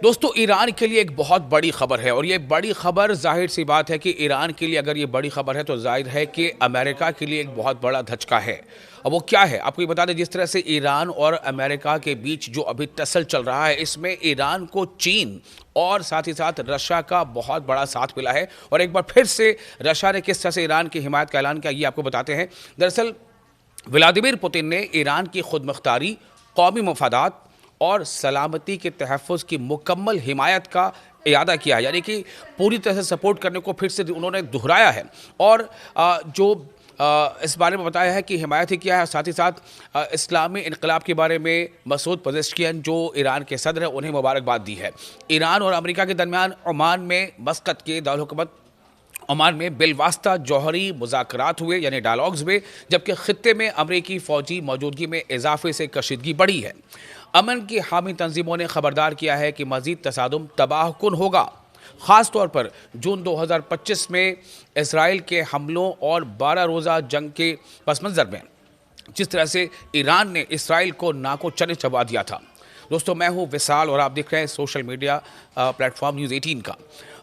दोस्तों, ईरान के लिए एक बहुत बड़ी खबर है और ये बड़ी खबर ज़ाहिर सी बात है कि ईरान के लिए अगर ये बड़ी खबर है तो ज़ाहिर है कि अमेरिका के लिए एक बहुत बड़ा धचका है। अब वो क्या है आपको ये बता दें। जिस तरह से ईरान और अमेरिका के बीच जो अभी टसल चल रहा है, इसमें ईरान को चीन और साथ ही साथ रशिया का बहुत बड़ा साथ मिला है। और एक बार फिर से रशिया ने किस तरह से ईरान की हिमायत का ऐलान किया, ये आपको बताते हैं। दरअसल व्लादिमीर पुतिन ने ईरान की खुद मुख्तारी, कौमी मफादात और सलामती के तहफ़्फ़ुज़ की मुकम्मल हिमायत का इरादा किया है, यानी कि पूरी तरह से सपोर्ट करने को फिर से उन्होंने दोहराया है। और इस बारे में बताया है कि हिमायत ही किया है। साथ ही साथ इस्लामी इनकलाब के बारे में मसूद पज़ेश्कियन जो ईरान के सदर हैं, उन्हें मुबारकबाद दी है। ईरान और अमेरिका के दरमियान ओमान में मस्कत के दारुल-हुकूमत ओमान में बिलवास्ता जौहरी मुज़ाकरात हुए, यानी डायलॉग्स हुए, जबकि खित्ते में अमरीकी फ़ौजी मौजूदगी में इजाफे से कशीदगी बढ़ी है। अमन की हामी तंजीमों ने खबरदार किया है कि मज़ीद तसादुम तबाहकुन होगा, ख़ास तौर पर जून 2025 में इसराइल के हमलों और 12 रोज़ा जंग के पस मंज़र में जिस तरह से ईरान ने इसराइल को नाको चने चबा दिया था। दोस्तों, मैं हूं विशाल और आप देख रहे हैं सोशल मीडिया प्लेटफॉर्म न्यूज़ 18 का।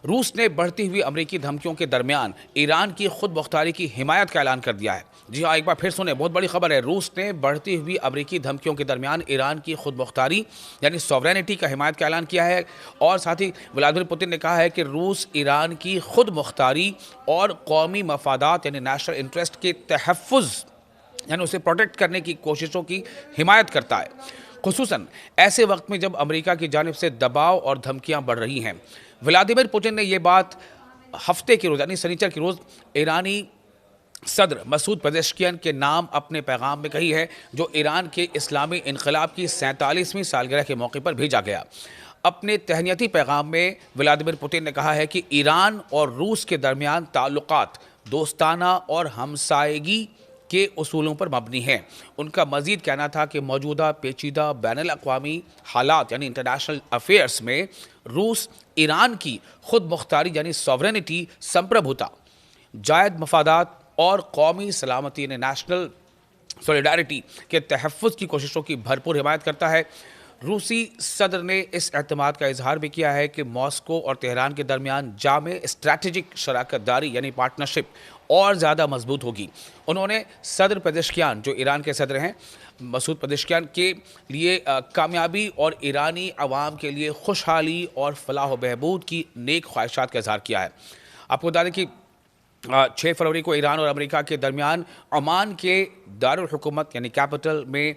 रूस ने बढ़ती हुई अमेरिकी धमकियों के दरमियान ईरान की खुद मुख्तारी की हिमायत का ऐलान कर दिया है। जी हाँ, एक बार फिर सुने, बहुत बड़ी खबर है। रूस ने बढ़ती हुई अमेरिकी धमकियों के दरमियान ईरान की खुद मुख्तारी यानी सॉवरेनिटी का हिमायत का ऐलान किया है। और साथ ही व्लादिमीर पुतिन ने कहा है कि रूस ईरान की खुद मुख्तारी और कौमी मफादात यानी नेशनल इंटरेस्ट के तहफ़्फ़ुज़ यानी उसे प्रोटेक्ट करने की कोशिशों की हिमायत करता है, खुसूसन ऐसे वक्त में जब अमेरिका की जानिब से दबाव और धमकियां बढ़ रही हैं। व्लादिमीर पुतिन ने यह बात हफ्ते के रोज़ यानी शनिचर के रोज़ ईरानी सदर मसूद पज़ेश्कियन के नाम अपने पैगाम में कही है, जो ईरान के इस्लामी इनकलाब की 47वीं सालगिरह के मौके पर भेजा गया। अपने तहनीती पैगाम में व्लादिमीर पुतिन ने कहा है कि ईरान और रूस के दरमियान ताल्लुकात दोस्ताना और हमसायगी के उसूलों पर मबनी हैं। उनका मजीद कहना था कि मौजूदा पेचीदा बैनुल-अक़वामी हालात यानी इंटरनेशनल अफेयर्स में रूस ईरान की खुद मुख्तारी यानी सॉवरेनिटी, संप्रभुता, जायद मफादात और कौमी सलामती यानी नेशनल सॉलिडारिटी के तहफ़्फ़ुज़ की कोशिशों की भरपूर हिमायत करता है। रूसी सदर ने इस एतमाद का इजहार भी किया है कि मॉस्को और तेहरान के दरमियान जामे स्ट्रैटेजिक शराकत दारी यानी पार्टनरशिप और ज़्यादा मजबूत होगी। उन्होंने सदर पज़ेश्कियान जो ईरान के सदर हैं, मसूद पज़ेश्कियान के लिए कामयाबी और ईरानी अवाम के लिए खुशहाली और फलाह व बहबूद की नेक ख्वाहिशात का इजहार किया है। आपको बता दें कि 6 फरवरी को ईरान और अमेरिका के दरमियान ओमान के दारुल हुकूमत यानी कैपिटल में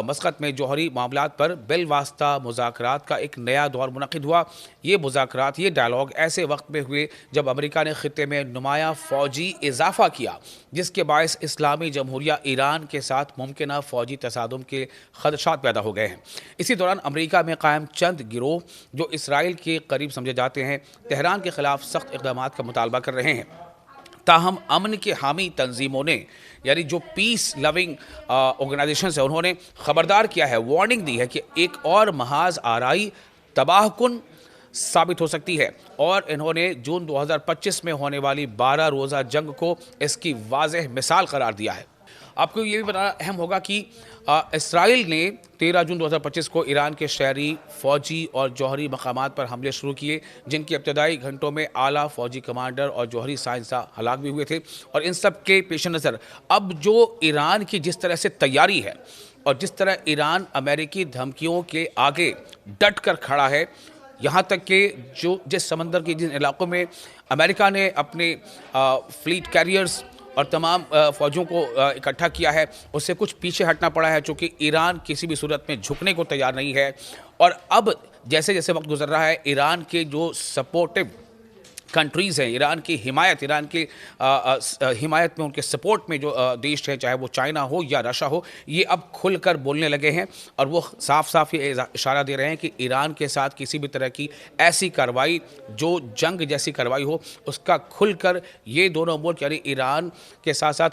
मस्कत में जौहरी मामलात पर बिलवास्ता मुज़ाकरात का एक नया दौर मुनक़िद हुआ। ये मुज़ाकरात, ये डायलॉग ऐसे वक्त में हुए जब अमेरिका ने खित्ते में नुमाया फ़ौजी इजाफा किया, जिसके बायस इस्लामी जमहूरिया ईरान के साथ मुमकिन फ़ौजी तसादुम के खदशात पैदा हो गए हैं। इसी दौरान अमेरिका में कायम चंद गिरोह जो इसराइल के करीब समझे जाते हैं, तेहरान के ख़िलाफ़ सख्त इक़दाम का मुतालबा कर रहे हैं। ताहम अमन के हामी तंजीमों ने यानी जो पीस लविंग ऑर्गेनाइजेशंस है, उन्होंने खबरदार किया है, वार्निंग दी है कि एक और महाज आराई तबाहकुन साबित हो सकती है। और इन्होंने जून 2025 में होने वाली 12 रोज़ा जंग को इसकी वाज़ेह मिसाल करार दिया है। आपको ये भी बताना अहम होगा कि इसराइल ने 13 जून 2025 को ईरान के शहरी, फ़ौजी और जौहरी मकामात पर हमले शुरू किए, जिनकी इब्तदाई घंटों में आला फ़ौजी कमांडर और जौहरी साइंसदान हलाक भी हुए थे। और इन सब के पेश नज़र अब जो ईरान की जिस तरह से तैयारी है और जिस तरह ईरान अमेरिकी धमकियों के आगे डट कर खड़ा है, यहाँ तक कि जो जिस समंदर के जिन इलाकों में अमेरिका ने अपने फ्लीट कैरियर्स और तमाम फ़ौजियों को इकट्ठा किया है, उससे कुछ पीछे हटना पड़ा है, चूँकि ईरान किसी भी सूरत में झुकने को तैयार नहीं है। और अब जैसे जैसे वक्त गुजर रहा है, ईरान के जो सपोर्टिव कंट्रीज़ हैं, ईरान की हिमायत में, उनके सपोर्ट में जो देश हैं, चाहे वो चाइना हो या रशिया हो, ये अब खुलकर बोलने लगे हैं। और वो साफ साफ ये इशारा दे रहे हैं कि ईरान के साथ किसी भी तरह की ऐसी कार्रवाई जो जंग जैसी कार्रवाई हो, उसका खुलकर ये दोनों मुल्क यानी ईरान के साथ साथ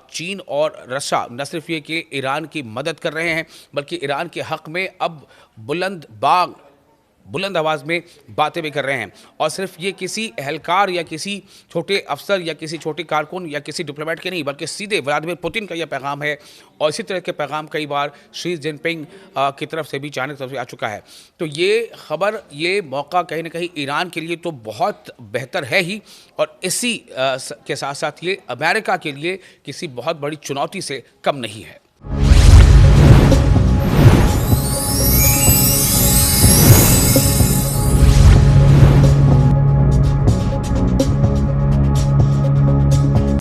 चीन और रशिया न सिर्फ ये कि ईरान की मदद कर रहे हैं, बल्कि ईरान के हक़ में अब बुलंद बाग बुलंद आवाज़ में बातें भी कर रहे हैं। और सिर्फ ये किसी अहलकार या किसी छोटे अफसर या किसी छोटे कारकुन या किसी डिप्लोमेट के नहीं, बल्कि सीधे व्लादिमीर पुतिन का यह पैगाम है। और इसी तरह के पैगाम कई बार शी जिनपिंग की तरफ से भी, चाइना की तरफ से आ चुका है। तो ये खबर, ये मौका कहीं ना कहीं ईरान के लिए तो बहुत बेहतर है ही, और इसी के साथ साथ ये अमेरिका के लिए किसी बहुत बड़ी चुनौती से कम नहीं है।